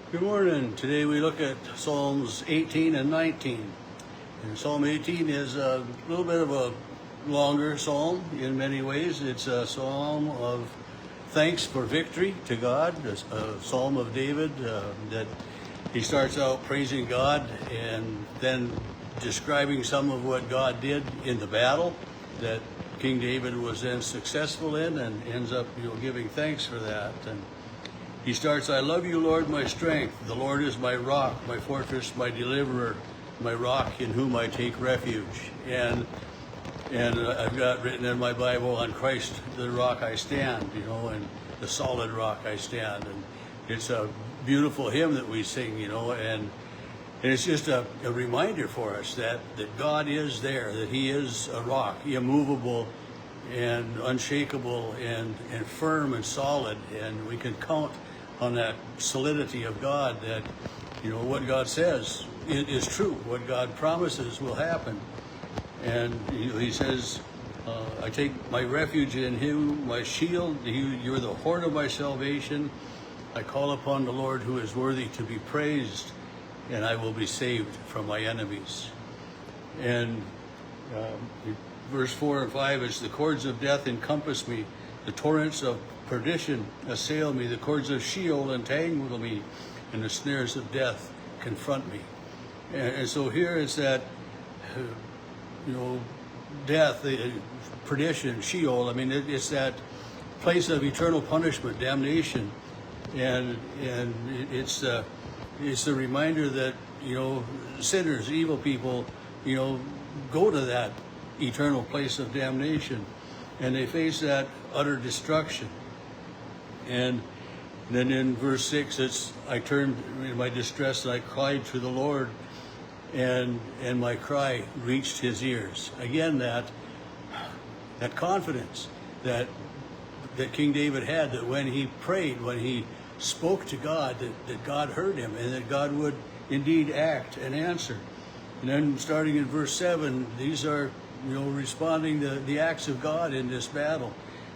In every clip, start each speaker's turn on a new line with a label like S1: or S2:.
S1: Good morning. Today we look at Psalms 18 and 19. And Psalm 18 is a little bit of a longer psalm in many ways. It's a psalm of thanks for victory to God, a psalm of David that he starts out praising God and then describing some of what God did in the battle that King David was then successful in, and ends up giving thanks for that. And he starts, I love you, Lord, my strength. The Lord is my rock, my fortress, my deliverer, my rock in whom I take refuge. And I've got written in my Bible, on Christ, the rock I stand, and the solid rock I stand. And it's a beautiful hymn that we sing, and it's just a reminder for us that God is there, that he is a rock, immovable and unshakable and firm and solid. And we can count on that solidity of God, that what God says is true, what God promises will happen. And he says, I take my refuge in him, my shield. You're the horn of my salvation. I call upon the Lord who is worthy to be praised, and I will be saved from my enemies. And verse 4 and 5 is, the cords of death encompass me, the torrents of perdition assail me, the cords of Sheol entangle me, and the snares of death confront me. And so here is that, death, perdition, Sheol. I mean, it's that place of eternal punishment, damnation, and it's the reminder that sinners, evil people, go to that eternal place of damnation, and they face that utter destruction. And then in verse 6, it's, I turned in my distress and I cried to the Lord, and my cry reached his ears. Again, that confidence that King David had, that when he prayed, when he spoke to God, that God heard him, and that God would indeed act and answer. And then starting in verse 7, these are responding to the acts of God in this battle.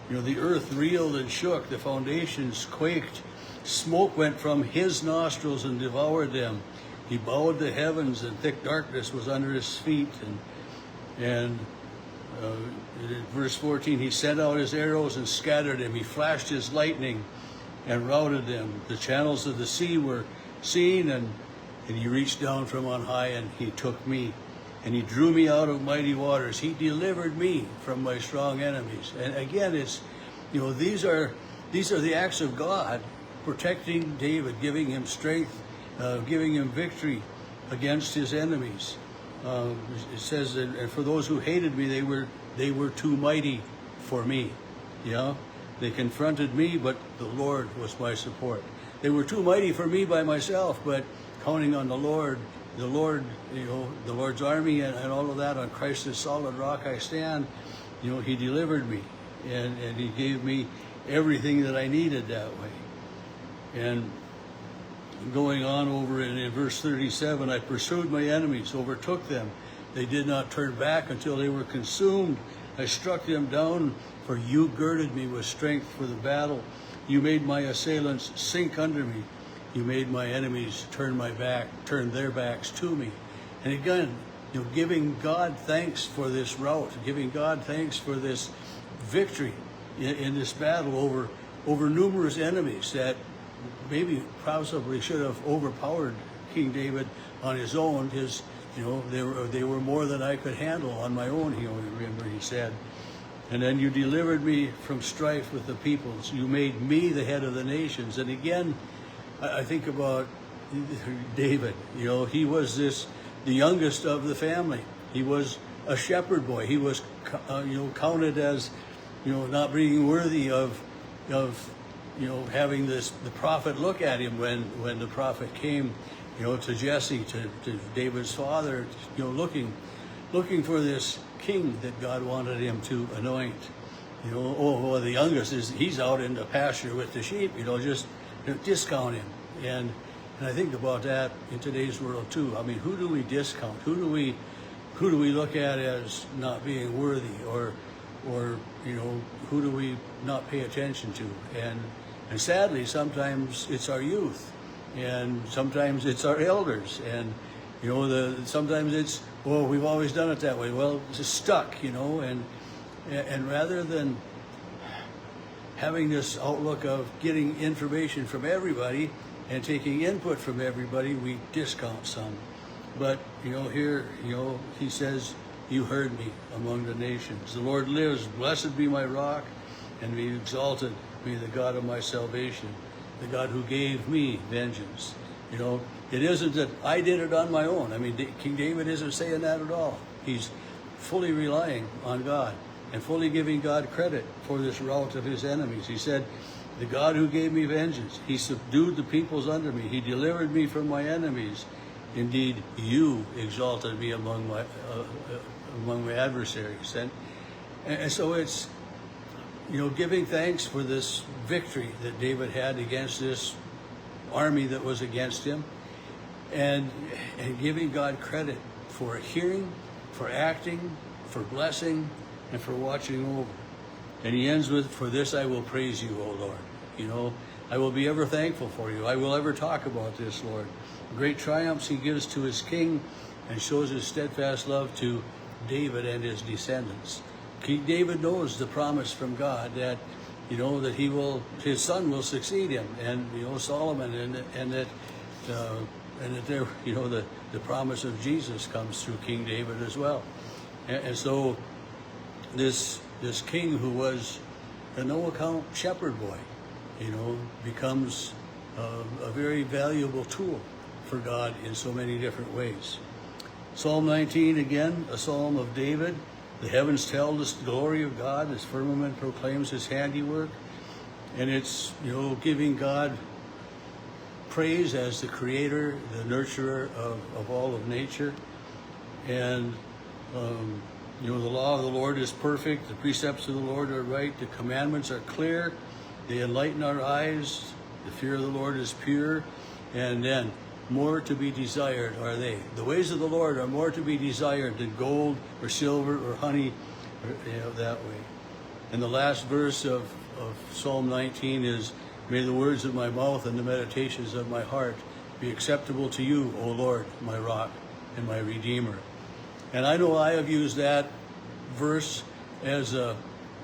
S1: The earth reeled and shook, the foundations quaked, smoke went from his nostrils and devoured them. He bowed the heavens, and thick darkness was under his feet. And in verse 14, he sent out his arrows and scattered them. He flashed his lightning and routed them. The channels of the sea were seen, and he reached down from on high, and he took me. And he drew me out of mighty waters. He delivered me from my strong enemies. And again, it's, these are the acts of God protecting David, giving him strength, giving him victory against his enemies. It says, and for those who hated me, they were too mighty for me. They confronted me, but the Lord was my support. They were too mighty for me by myself, but counting on the Lord, the Lord's army and all of that, on Christ's solid rock I stand, he delivered me, and he gave me everything that I needed that way. And going on over in verse 37, I pursued my enemies, overtook them. They did not turn back until they were consumed. I struck them down, for you girded me with strength for the battle. You made my assailants sink under me. You made my enemies turn their backs to me. And again, giving God thanks for this rout, giving God thanks for this victory in this battle over numerous enemies that maybe possibly should have overpowered King David on his own. They were more than I could handle on my own, he said. And then you delivered me from strife with the peoples. You made me the head of the nations. And again, I think about David. He was the youngest of the family. He was a shepherd boy. He was, counted as, not being worthy of having the prophet look at him when the prophet came, to Jesse, to David's father, looking for this king that God wanted him to anoint. The youngest he's out in the pasture with the sheep. Just discount him. And I think about that in today's world too. I mean, who do we discount? Who do we look at as not being worthy, or who do we not pay attention to? And sadly, sometimes it's our youth. And sometimes it's our elders. And, you know, sometimes it's, well, we've always done it that way. Well, it's just stuck, you know, and rather than having this outlook of getting information from everybody and taking input from everybody, we discount some. But, you know, here, you know, he says, you heard me among the nations. The Lord lives. Blessed be my rock, and be exalted be the God of my salvation, the God who gave me vengeance. You know, it isn't that I did it on my own. I mean, King David isn't saying that at all. He's fully relying on God and fully giving God credit for this rout of his enemies. He said, the God who gave me vengeance, he subdued the peoples under me. He delivered me from my enemies. Indeed, you exalted me among my adversaries. And so it's, you know, giving thanks for this victory that David had against this army that was against him, and giving God credit for hearing, for acting, for blessing, and for watching over. And he ends with, for this I will praise you, O Lord. You know, I will be ever thankful for you. I will ever talk about this, Lord. Great triumphs he gives to his king and shows his steadfast love to David and his descendants. King David knows the promise from God that, you know, that his son will succeed him, and, you know, Solomon, and that there, you know, the promise of Jesus comes through King David as well. And so this king who was a no account shepherd boy, you know, becomes a very valuable tool for God in so many different ways. Psalm 19, again, a psalm of David. The heavens tell the glory of God, his firmament proclaims his handiwork. And it's, you know, giving God praise as the creator, the nurturer of all of nature. And, you know, the law of the Lord is perfect. The precepts of the Lord are right. The commandments are clear. They enlighten our eyes. The fear of the Lord is pure. And then, more to be desired are they. The ways of the Lord are more to be desired than gold or silver or honey, or, you know, that way. And the last verse of Psalm 19 is, may the words of my mouth and the meditations of my heart be acceptable to you, O Lord, my rock and my redeemer. And I know I have used that verse as a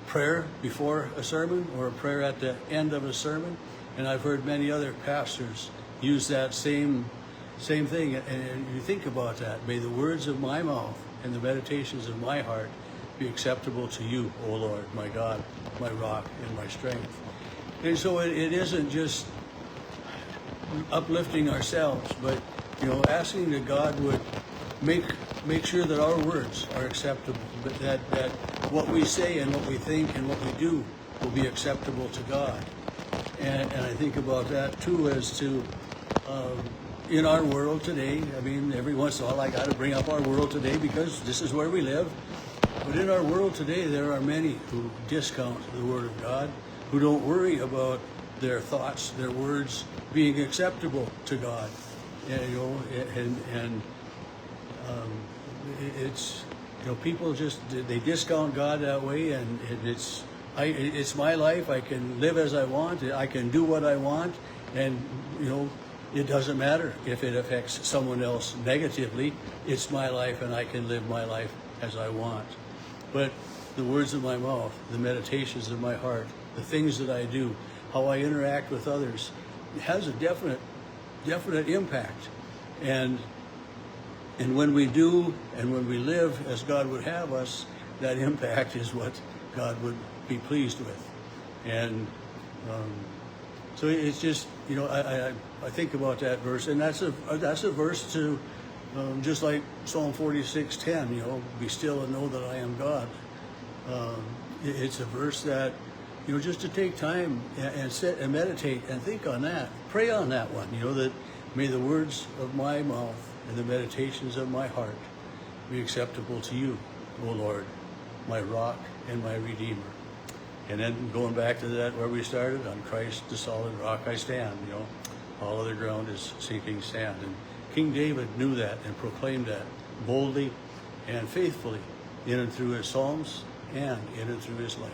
S1: prayer before a sermon or a prayer at the end of a sermon. And I've heard many other pastors use that same thing. And you think about that. May the words of my mouth and the meditations of my heart be acceptable to you, O Lord, my God, my rock and my strength. And so it isn't just uplifting ourselves, but, you know, asking that God would make sure that our words are acceptable, but that what we say and what we think and what we do will be acceptable to God. And I think about that too, as to in our world today. I mean, every once in a while I got to bring up our world today because this is where we live. But in our world today, there are many who discount the Word of God, who don't worry about their thoughts, their words being acceptable to God. And, you know, it's, you know, people just, they discount God that way, and it's my life. I can live as I want. I can do what I want, and, you know, it doesn't matter if it affects someone else negatively. It's my life, and I can live my life as I want. But the words of my mouth, the meditations of my heart, the things that I do, how I interact with others, it has a definite impact. And when we do and when we live as God would have us, that impact is what God would be pleased with. And so it's just, you know, I think about that verse, and that's a verse to just like Psalm 46:10, you know, be still and know that I am God. It's a verse that, you know, just to take time and sit and meditate and think on that, pray on that one, you know, that may the words of my mouth and the meditations of my heart be acceptable to you, O Lord, my rock and my redeemer. And then going back to that where we started, on Christ the solid rock I stand, you know, all other ground is sinking sand. And King David knew that and proclaimed that boldly and faithfully in and through his psalms and in and through his life.